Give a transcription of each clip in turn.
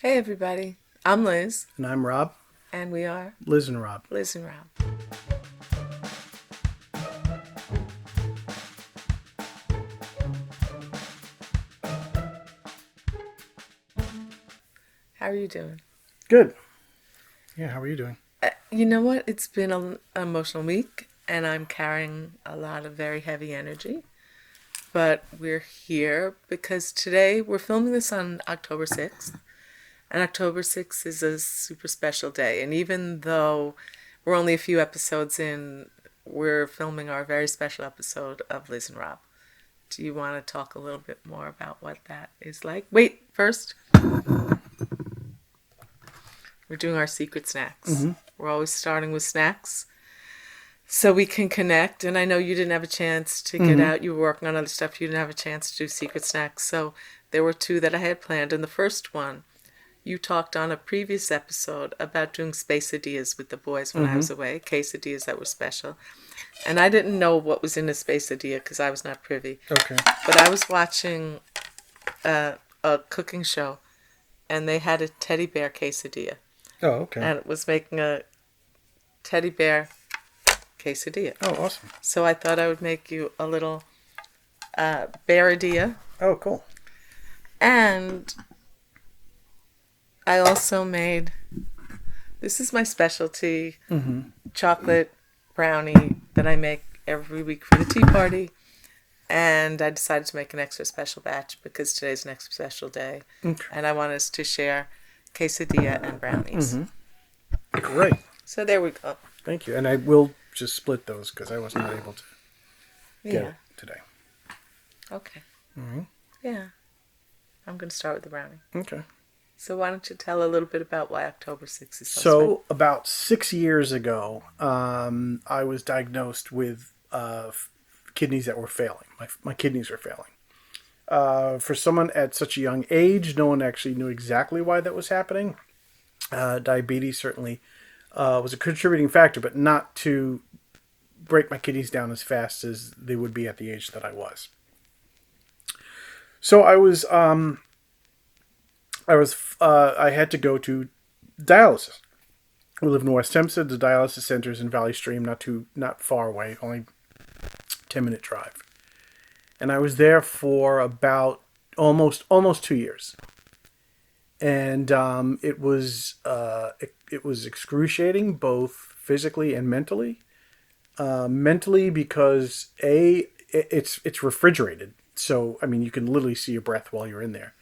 Hey everybody, I'm Liz, And I'm Rob. and we are Liz and Rob. Liz and Rob. How are you doing? Good. Yeah, how are you doing? You know what? It's been an emotional week, and I'm carrying a lot of very heavy energy. But we're here because today we're filming this on October 6th, and October 6th is a super special day. And even though we're only a few episodes in, we're filming our very special episode of Liz and Rob. Do you want to talk a little bit more about what that is like? Wait, first, we're doing our secret snacks. Mm-hmm. We're always starting with snacks so we can connect. And I know you didn't have a chance to get Mm-hmm. out. You were working on other stuff. You didn't have a chance to do secret snacks. So there were two that I had planned. And the first one, you talked on a previous episode about doing spaceadias with the boys when I Mm-hmm. was away, quesadillas that were special. And I didn't know what was in a spaceadia because I was not privy. Okay. But I was watching a cooking show, and they had a teddy bear quesadilla, Oh, okay. and it was making a teddy bear quesadilla. Oh, awesome. So I thought I would make you a little bearadilla, Oh, cool. and I also made, this is my specialty, Mm-hmm. chocolate brownie that I make every week for the tea party. And I decided to make an extra special batch because today's an extra special day. Okay. And I want us to share quesadilla and brownies. Mm-hmm. Great. So there we go. Thank you. And I will just split those because I was not able to get Yeah. it today. Okay. Mm-hmm. Yeah. I'm going to start with the brownie. Okay. So why don't you tell a little bit about why October 6th is so special? So about 6 years ago, I was diagnosed with kidneys that were failing. My kidneys were failing. For someone at such a young age, no one actually knew exactly why that was happening. Diabetes certainly was a contributing factor, but not to break my kidneys down as fast as they would be at the age that I was. So I had to go to dialysis. We live in West Hempstead. The dialysis center is in Valley Stream, not far away, only 10-minute drive. And I was there for about almost 2 years, and it was excruciating, both physically and mentally. Mentally because it's refrigerated, so I mean you can literally see your breath while you're in there,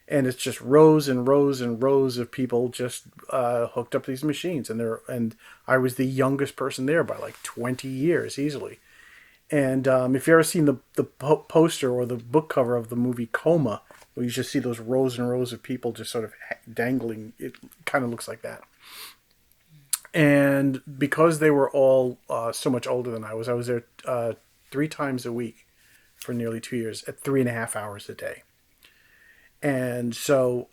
and it's just rows and rows and rows of people just hooked up to these machines, and I was the youngest person there by like 20 years easily. And if you've ever seen the poster or the book cover of the movie Coma, where you just see those rows and rows of people just sort of dangling, it kind of looks like that. And because they were all so much older than I was there 3 times a week for nearly 2 years at 3.5 hours a day. And so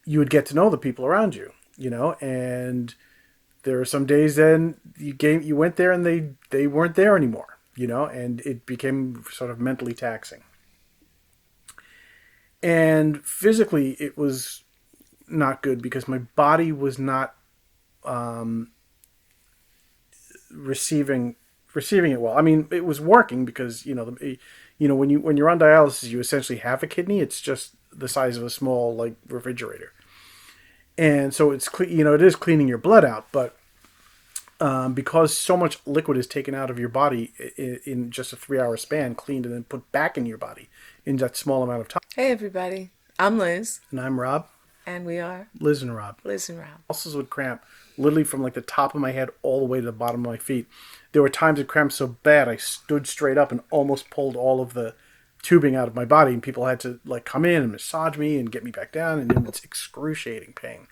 you would get to know the people around you, and there are some days then you went there and they weren't there anymore, and it became sort of mentally taxing. And physically it was not good because my body was not receiving it well. I mean, it was working because when you're on dialysis, you essentially have a kidney. It's just the size of a small like refrigerator, and so it is cleaning your blood out. But because so much liquid is taken out of your body in just a 3-hour span, cleaned and then put back in your body in that small amount of time. Hey everybody, I'm Liz, And I'm Rob. and we are Liz and Rob. Liz and Rob. Pulses would cramp literally from like the top of my head all the way to the bottom of my feet. There were times it cramped so bad I stood straight up and almost pulled all of the tubing out of my body, and people had to like come in and massage me and get me back down, and it was excruciating pain.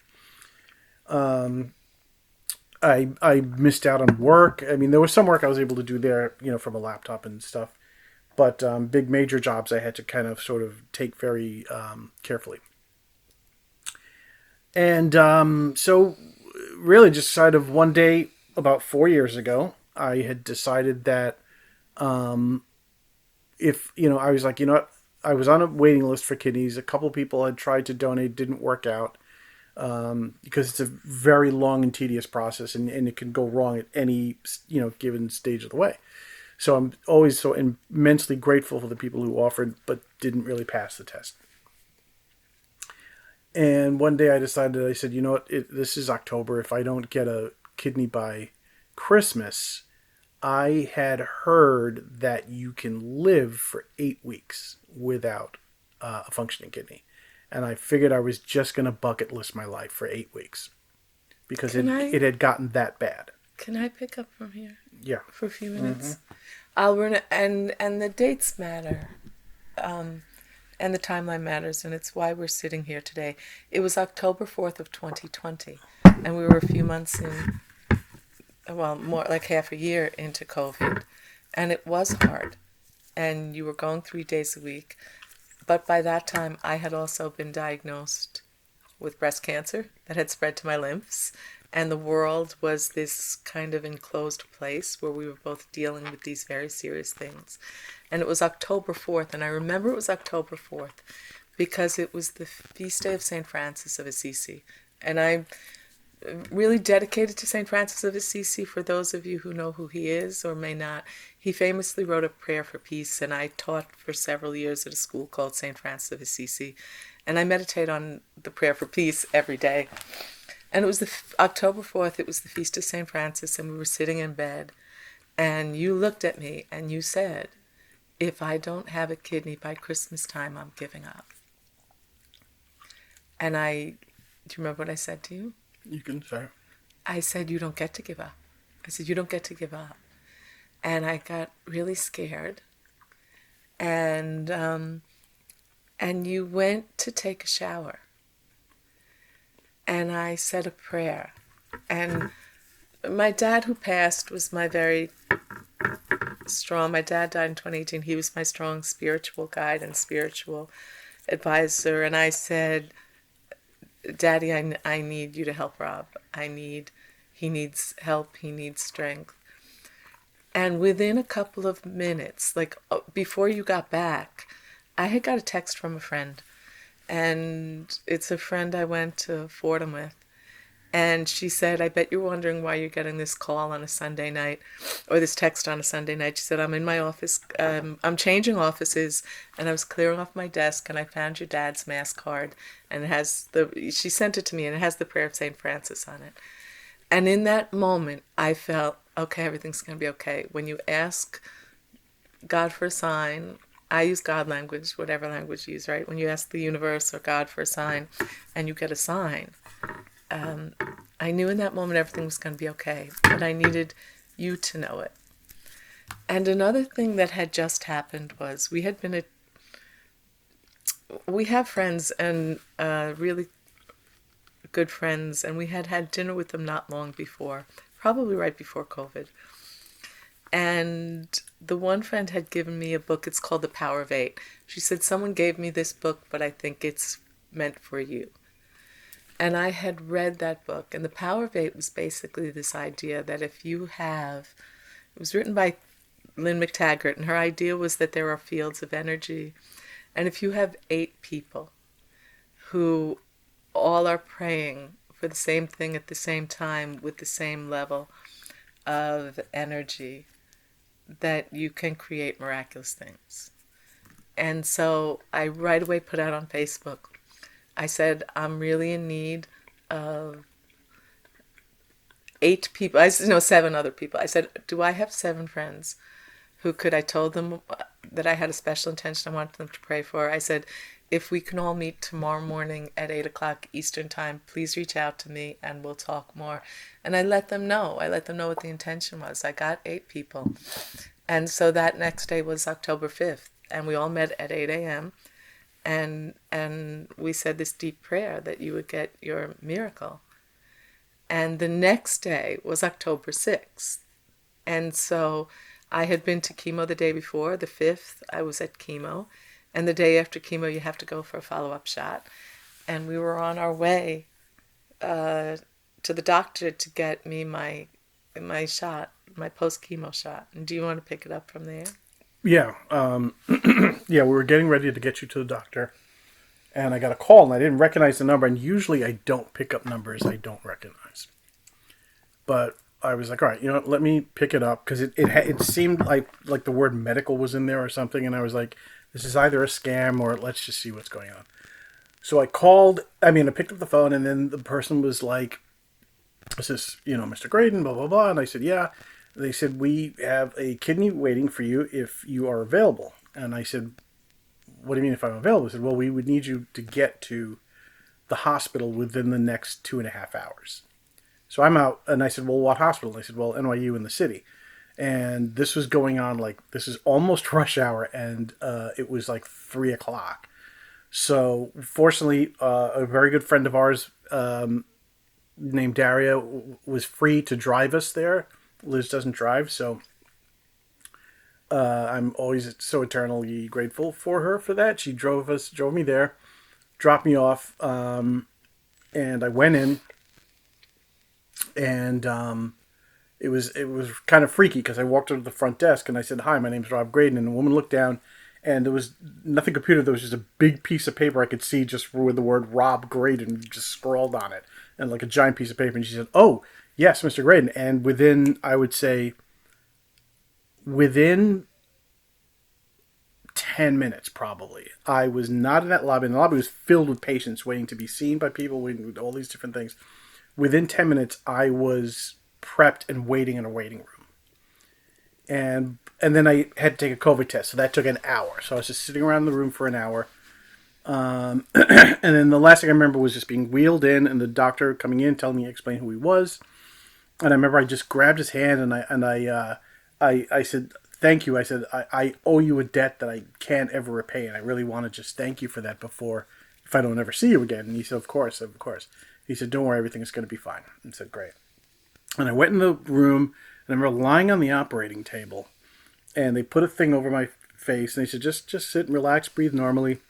I missed out on work. I mean, there was some work I was able to do there, from a laptop and stuff, but big major jobs I had to kind of sort of take very carefully. And so really just sort of one day about 4 years ago, I had decided that if, I was like, I was on a waiting list for kidneys. A couple people had tried to donate, didn't work out, because it's a very long and tedious process, and it can go wrong at any given stage of the way. So I'm always so immensely grateful for the people who offered but didn't really pass the test. And one day I decided, I said, you know what, this is October. If I don't get a kidney by Christmas, I had heard that you can live for 8 weeks without a functioning kidney. And I figured I was just going to bucket list my life for 8 weeks because Can it I had gotten that bad. can I pick up from here Yeah. for a few minutes? I'll run it, and the dates matter, and the timeline matters, and it's why we're sitting here today. It was October 4th of 2020, and we were a few months in, well, more like half a year into COVID, and it was hard, and you were going 3 days a week. But by that time, I had also been diagnosed with breast cancer that had spread to my lymphs. And the world was this kind of enclosed place where we were both dealing with these very serious things. And it was October 4th, and I remember it was October 4th because it was the feast day of St. Francis of Assisi. And I'm really dedicated to St. Francis of Assisi. For those of you who know who he is or may not, he famously wrote a prayer for peace, and I taught for several years at a school called St. Francis of Assisi. And I meditate on the prayer for peace every day. And it was October 4th, it was the Feast of St. Francis, and we were sitting in bed. And you looked at me and you said, if I don't have a kidney by Christmas time, I'm giving up. And do you remember what I said to you? You can say. I said, you don't get to give up. I said, you don't get to give up. And I got really scared. And you went to take a shower. And I said a prayer. And my dad, who passed, was my very strong. My dad died in 2018. He was my strong spiritual guide and spiritual advisor. And I said, Daddy, I need you to help Rob. He needs help. He needs strength. And within a couple of minutes, like before you got back, I had got a text from a friend. And it's a friend I went to Fordham with. And she said, I bet you're wondering why you're getting this call on a Sunday night, or this text on a Sunday night. She said, I'm in my office, I'm changing offices, and I was clearing off my desk, and I found your dad's mass card, and she sent it to me, and it has the prayer of St. Francis on it. And in that moment, I felt, okay, everything's going to be okay. When you ask God for a sign, I use God language, whatever language you use, right? When you ask the universe or God for a sign and you get a sign, I knew in that moment everything was going to be okay, but I needed you to know it. And another thing that had just happened was we have friends and really good friends, and we had had dinner with them not long before, probably right before COVID. And the one friend had given me a book. It's called The Power of Eight. She said, someone gave me this book, but I think it's meant for you. And I had read that book. And The Power of Eight was basically this idea that it was written by Lynn McTaggart, and her idea was that there are fields of energy. And if you have 8 people who all are praying for the same thing at the same time with the same level of energy, that you can create miraculous things. And so I right away put out on Facebook, I said, I'm really in need of 8 people. 7 other people. I said, do I have 7 friends who I told them that I had a special intention I wanted them to pray for. I said, if we can all meet tomorrow morning at 8 o'clock Eastern time, please reach out to me and we'll talk more. And I let them know. What the intention was. I got 8 people. And so that next day was October 5th. And we all met at 8 a.m. And we said this deep prayer that you would get your miracle. And the next day was October 6th. And so I had been to chemo the day before, the 5th, I was at chemo. And the day after chemo, you have to go for a follow-up shot. And we were on our way to the doctor to get me my shot, my post-chemo shot. And do you want to pick it up from there? Yeah, yeah, we were getting ready to get you to the doctor, and I got a call, and I didn't recognize the number. And usually, I don't pick up numbers I don't recognize. But I was like, all right, let me pick it up because it seemed like the word medical was in there or something, and I was like, this is either a scam or let's just see what's going on. So I called. I mean, I picked up the phone, and then the person was like, "Is this Mr. Graydon?" Blah blah blah, and I said, "Yeah." They said, "We have a kidney waiting for you if you are available." And I said, "What do you mean if I'm available?" They said, "Well, we would need you to get to the hospital within the next 2.5 hours." So I'm out, and I said, "Well, what hospital?" And they said, "Well, NYU in the city." And this was going on this is almost rush hour, and it was like 3 o'clock. So fortunately, a very good friend of ours named Daria was free to drive us there. Liz doesn't drive, so I'm always so eternally grateful for her for that. She drove me there, dropped me off, and I went in, and it was kind of freaky because I walked over to the front desk and I said, "Hi, my name's Rob Graydon," and the woman looked down, and there was nothing computer. There was just a big piece of paper I could see just with the word Rob Graydon just scrawled on it, and like a giant piece of paper. And she said, "Oh, yes, Mr. Graydon." And I would say, within 10 minutes probably, I was not in that lobby, and the lobby was filled with patients waiting to be seen by people, waiting with all these different things. Within 10 minutes, I was prepped and waiting in a waiting room. And then I had to take a COVID test, so that took an hour. So I was just sitting around the room for an hour. And then the last thing I remember was just being wheeled in, and the doctor coming in, telling me, explain who he was. And I remember I just grabbed his hand, and I said, "Thank you." I said, I owe you a debt that I can't ever repay, and I really want to just thank you for that before, if I don't ever see you again." And he said, "Of course, of course." He said, "Don't worry, everything is going to be fine." And I said, "Great." And I went in the room, and I remember lying on the operating table, and they put a thing over my face, and they said, just sit and relax, breathe normally.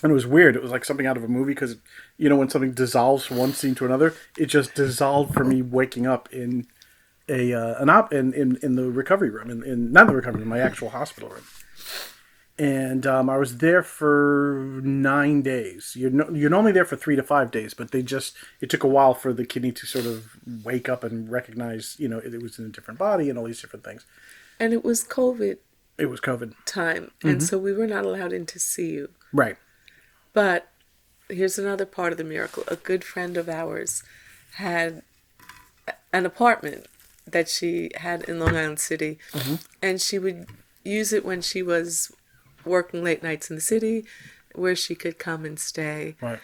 And it was weird. It was like something out of a movie because, when something dissolves from one scene to another, it just dissolved for me waking up in in the recovery room, in not the recovery room, my actual hospital room. And I was there for 9 days. You're normally there for 3 to 5 days, but it took a while for the kidney to sort of wake up and recognize, it was in a different body and all these different things. And it was COVID It was COVID. time, and so we were not allowed in to see you. Right. But here's another part of the miracle. A good friend of ours had an apartment that she had in Long Island City, and she would use it when she was working late nights in the city, where she could come and stay. Right.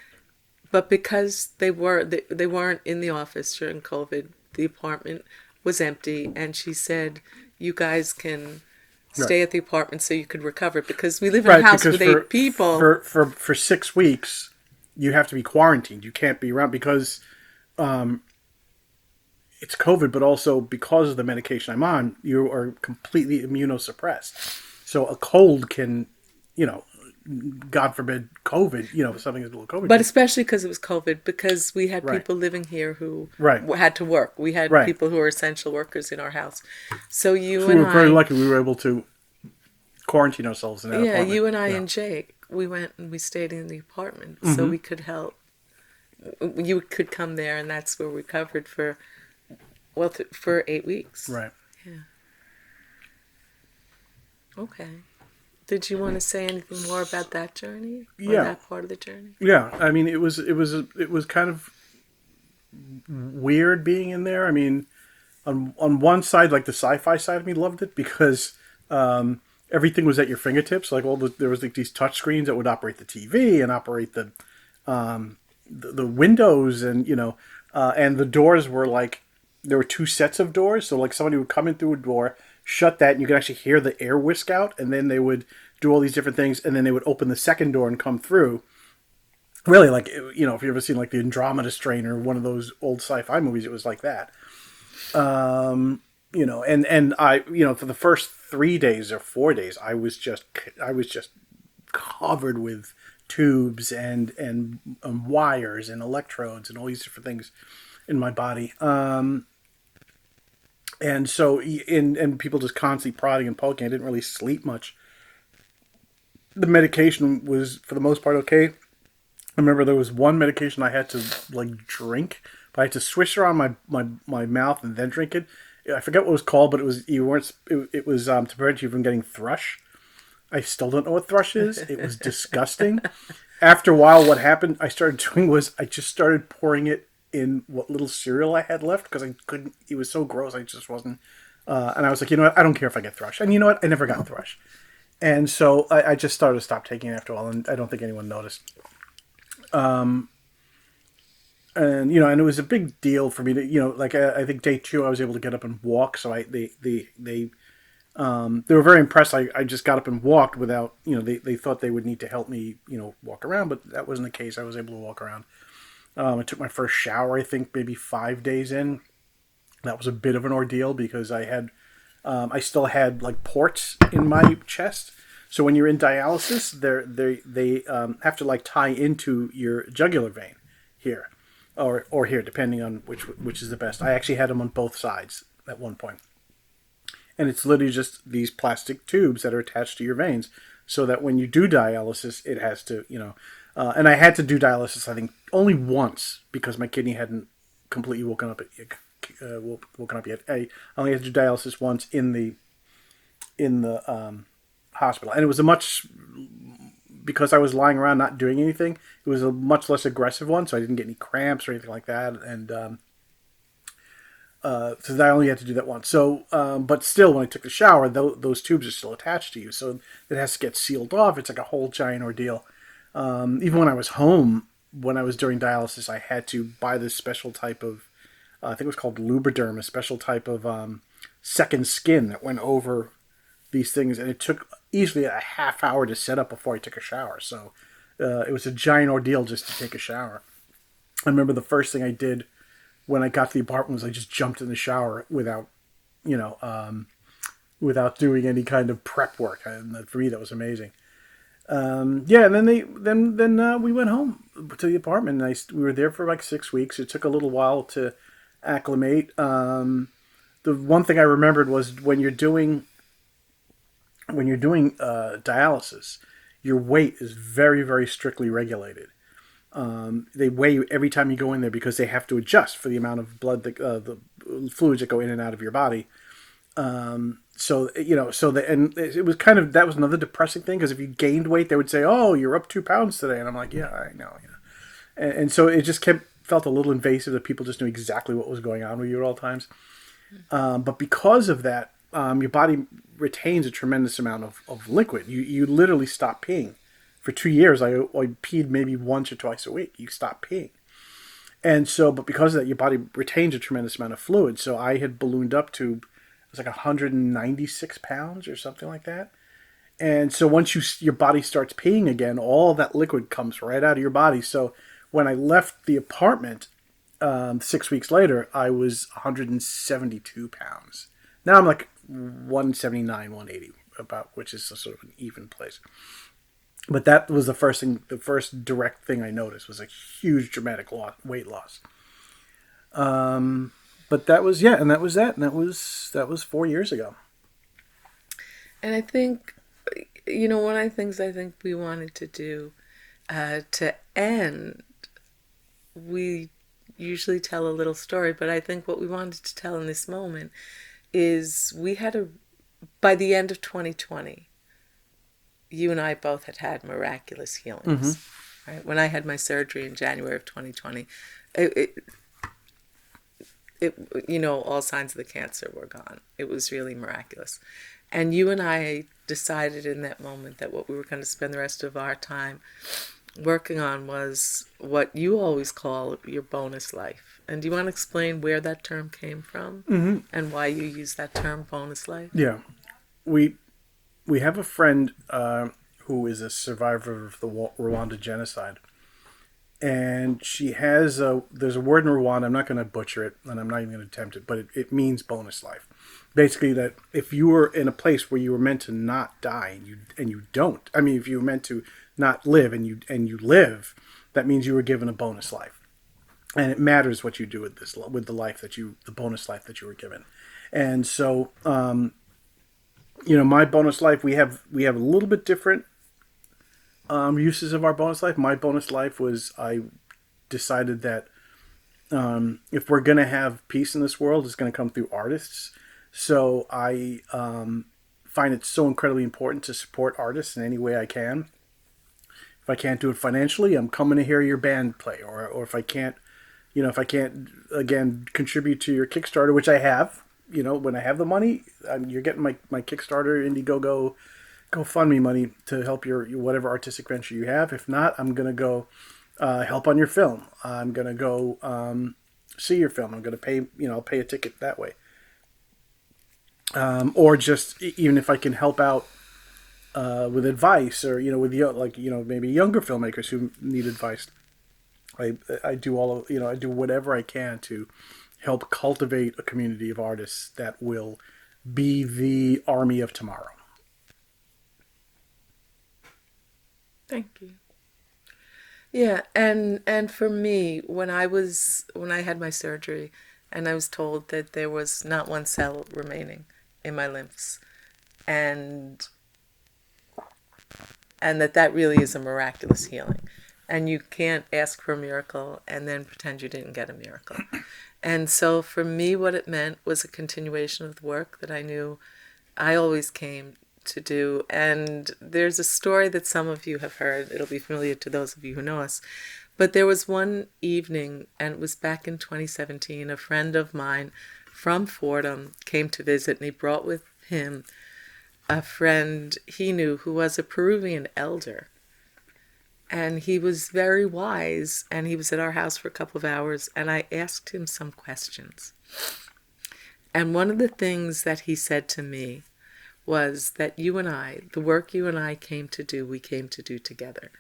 But because they weren't in the office during COVID, the apartment was empty, and she said, "You guys can stay Right. at the apartment so you could recover," because we live in a Right. house Because with 8 people. for 6 weeks, you have to be quarantined. You can't be around because it's COVID, but also because of the medication I'm on, you are completely immunosuppressed. So a cold can, you know, God forbid, COVID, something is a little COVID. But especially because it was COVID, because we had Right. people living here who Right. had to work. We had Right. people who were essential workers in our house. So you So we and were very I, lucky we were able to quarantine ourselves in that yeah, apartment. you and I Yeah. and Jake, we went and we stayed in the apartment so Mm-hmm. we could help. You could come there, and that's where we covered for, well, for 8 weeks. Right. Okay. Did you want to say anything more about that journey or Yeah. that part of the journey? Yeah. I mean, it was kind of weird being in there. I mean, on one side, like the sci-fi side of me loved it because everything was at your fingertips. Like there was like these touch screens that would operate the TV and operate the windows, and and the doors were like, there were two sets of doors. So like somebody would come in through a door, shut that, and you could actually hear the air whisk out, and then they would do all these different things, and then they would open the second door and come through. Really, like, if you ever seen like the Andromeda Strain or one of those old sci-fi movies, it was like that. And I, for the first 3 days or 4 days, I was just covered with tubes and wires and electrodes and all these different things in my body. And so, and people just constantly prodding and poking. I didn't really sleep much. The medication was, for the most part, okay. I remember there was one medication I had to like drink, but I had to swish around my mouth and then drink it. I forget what it was called, but it was you weren't. It was to prevent you from getting thrush. I still don't know what thrush is. It was disgusting. After a while, what happened? I started doing was I just started pouring it in what little cereal I had left because I couldn't. It was so gross. I just wasn't. And I was like, you know what? I don't care if I get thrush. And you know what? I never got thrush. And so I just started to stop taking it after a while, and I don't think anyone noticed. And and it was a big deal for me to, like I think day two I was able to get up and walk. So they were very impressed. I just got up and walked without, they thought they would need to help me, walk around, but that wasn't the case. I was able to walk around. I took my first shower, I think maybe 5 days in. That was a bit of an ordeal because I still had like ports in my chest. So when you're in dialysis, they have to like tie into your jugular vein here, or here, depending on which is the best. I actually had them on both sides at one point, and it's literally just these plastic tubes that are attached to your veins, so that when you do dialysis, it has to, and I had to do dialysis, I think, only once because my kidney hadn't completely woken up. Woken up yet. I only had to do dialysis once in the hospital, and it was a much because I was lying around not doing anything. It was a much less aggressive one, so I didn't get any cramps or anything like that, and so I only had to do that once. So, but still, when I took the shower, those tubes are still attached to you, so it has to get sealed off. It's like a whole giant ordeal. Even when I was home, when I was doing dialysis, I had to buy this special type of, I think it was called Lubriderm, a special type of second skin that went over these things, and it took easily a half hour to set up before I took a shower. So it was a giant ordeal just to take a shower. I remember the first thing I did when I got to the apartment was I just jumped in the shower without, without doing any kind of prep work, and for me that was amazing. Yeah, and then we went home to the apartment. And we were there for like 6 weeks. It took a little while to acclimate. The one thing I remembered was when you're doing dialysis, your weight is very, very strictly regulated. They weigh you every time you go in there because they have to adjust for the amount of blood, the fluids that go in and out of your body. And it was kind of, that was another depressing thing because if you gained weight, they would say, "Oh, you're up 2 pounds today," and I'm like, "Yeah, I know." And so it just felt a little invasive that people just knew exactly what was going on with you at all times. But because of that, your body retains a tremendous amount of liquid. You literally stop peeing. For 2 years, I peed maybe once or twice a week. You stop peeing. And so, but because of that, your body retains a tremendous amount of fluid. So I had ballooned up to, it was like 196 pounds or something like that. And so once your body starts peeing again, all that liquid comes right out of your body. So when I left the apartment 6 weeks later, I was 172 pounds. Now I'm like 179, 180, about, which is a sort of an even place. But that was the first direct thing I noticed was a huge dramatic weight loss. But that was, yeah, and that was that. And that was 4 years ago. And I think, one of the things I think we wanted to do to end, we usually tell a little story, but I think what we wanted to tell in this moment is by the end of 2020, you and I both had miraculous healings. Mm-hmm. Right? When I had my surgery in January of 2020, all signs of the cancer were gone. It was really miraculous. And you and I decided in that moment that what we were going to spend the rest of our time working on was what you always call your bonus life. And do you want to explain where that term came from? Mm-hmm. And why you use that term, bonus life? Yeah. We have a friend who is a survivor of the Rwanda genocide. And there's a word in Rwanda, I'm not going to butcher it, and I'm not even going to attempt it, but it means bonus life. Basically, that if you were in a place where you were meant to not die, and you don't, I mean, if you were meant to not live and you live, that means you were given a bonus life. And it matters what you do with the bonus life that you were given. And so, my bonus life, we have a little bit different uses of our bonus life. My bonus life was I decided that if we're going to have peace in this world, it's going to come through artists. So I find it so incredibly important to support artists in any way I can. If I can't do it financially, I'm coming to hear your band play, or if I can't, if I can't again contribute to your Kickstarter, which I have, when I have the money, you're getting my Kickstarter, Indiegogo, GoFundMe money to help your whatever artistic venture you have. If not, I'm gonna go help on your film. I'm gonna go see your film. I'm gonna pay I'll pay a ticket that way, or just even if I can help out with advice, or with maybe younger filmmakers who need advice. I do all of I do whatever I can to help cultivate a community of artists that will be the army of tomorrow. Thank you. Yeah, and for me, when I had my surgery, and I was told that there was not one cell remaining in my lymphs, and that really is a miraculous healing, and you can't ask for a miracle and then pretend you didn't get a miracle. And so for me, what it meant was a continuation of the work that I knew I always came to do. And there's a story that some of you have heard. It'll be familiar to those of you who know us. But there was one evening, and it was back in 2017, a friend of mine from Fordham came to visit, and he brought with him a friend he knew who was a Peruvian elder. And he was very wise, and he was at our house for a couple of hours, and I asked him some questions. And one of the things that he said to me was that you and I, the work you and I came to do, we came to do together.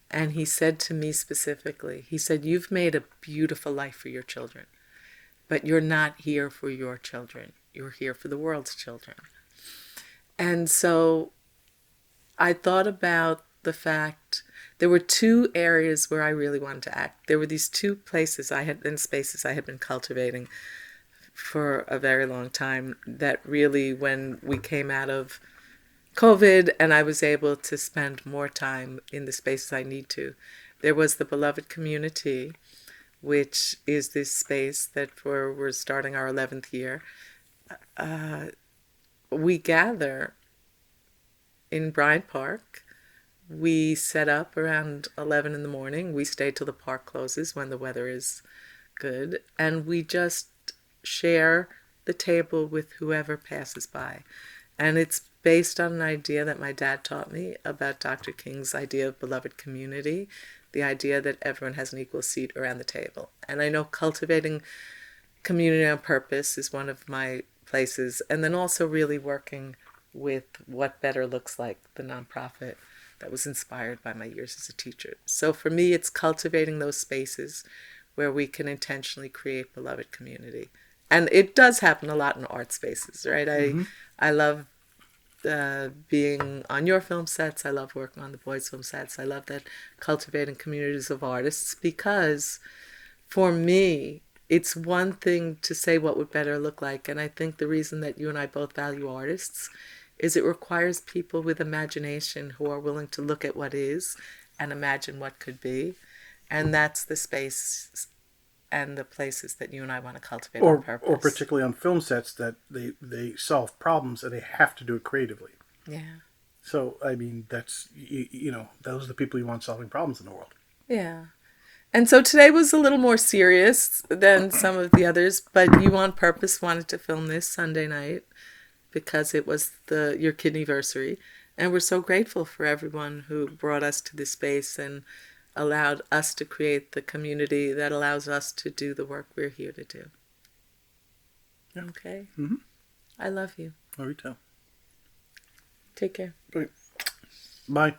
And he said to me specifically, he said, you've made a beautiful life for your children, but you're not here for your children. You're here for the world's children. And so I thought about the fact there were two areas where I really wanted to act. There were these two places spaces I had been cultivating for a very long time that really, when we came out of COVID and I was able to spend more time in the spaces I need to, there was the beloved community, which is this space that we're starting our 11th year. We gather in Bryant Park. We set up around 11 in the morning. We stay till the park closes when the weather is good. And we just share the table with whoever passes by. And it's based on an idea that my dad taught me about Dr. King's idea of beloved community, the idea that everyone has an equal seat around the table. And I know cultivating community on purpose is one of my places. And then also really working with What Better Looks Like, the nonprofit that was inspired by my years as a teacher. So for me, it's cultivating those spaces where we can intentionally create beloved community. And it does happen a lot in art spaces, right? I love being on your film sets. I love working on the boys' film sets. I love that cultivating communities of artists, because for me, it's one thing to say what would better look like. And I think the reason that you and I both value artists is it requires people with imagination who are willing to look at what is and imagine what could be. And that's the space and the places that you and I want to cultivate on purpose. Or particularly on film sets, that they solve problems and they have to do it creatively. Yeah. So, I mean, that's, those are the people you want solving problems in the world. Yeah. And so today was a little more serious than some of the others, but you on purpose wanted to film this Sunday night because it was your kidneyversary. And we're so grateful for everyone who brought us to this space and allowed us to create the community that allows us to do the work we're here to do. Yeah. Okay? Mm-hmm. I love you. Love you too. Take care. Bye.